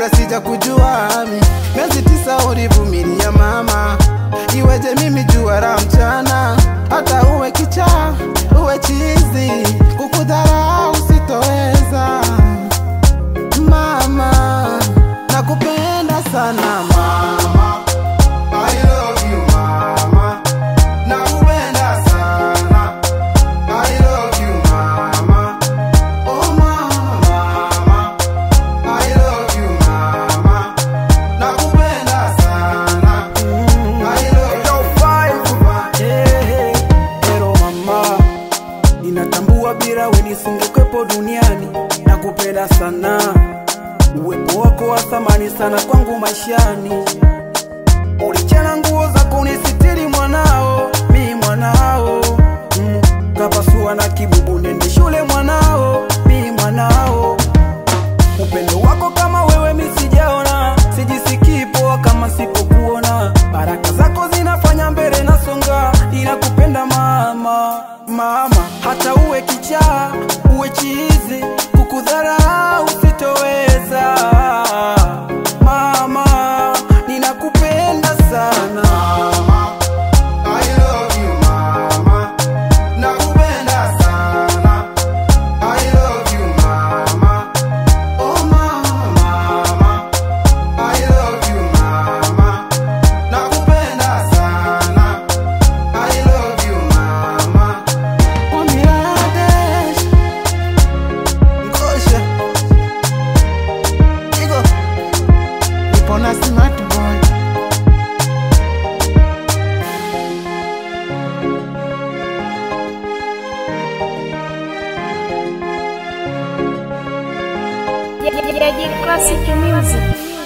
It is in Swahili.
kabla sija kujuami. Miezi 9 ulivumilia mama, iweje mimi jua la mchana. Hata uwe kichaa, uwe chizi, kukudharau sitoweza. Mama, nakupenda sana mama, I love you mama, nakupenda sana, I love you mama. Oh mama, I love you mama, nakupenda sana, I love you. Hey, pero mama, ninatambua bila wewe nisingekuwepo duniani. Nakupenda sana, uwepo wako wa thamani sana kwangu maishani. Ulichana nguo za kunisitiri mwanao, mi mwanao. Kapasua na kibubu nende shule mwanao, mi mwanao. Upendo wako kama wewe mi sijaona, sijisikii poa kama sipokuona. Baraka zako zinafanya mbele nasonga, ninakupenda mama, mama. Hata uwe kichaa, uwe chizi, kukudharau sitoweza. Mama, ninakupenda sana mama, I love you mama, nakupenda sana, I love you mama. Oh mama, I love you mama, nakupenda sana, I love you mama. Omiradesh Ngosha Igo Nipona smart boy. Classic music.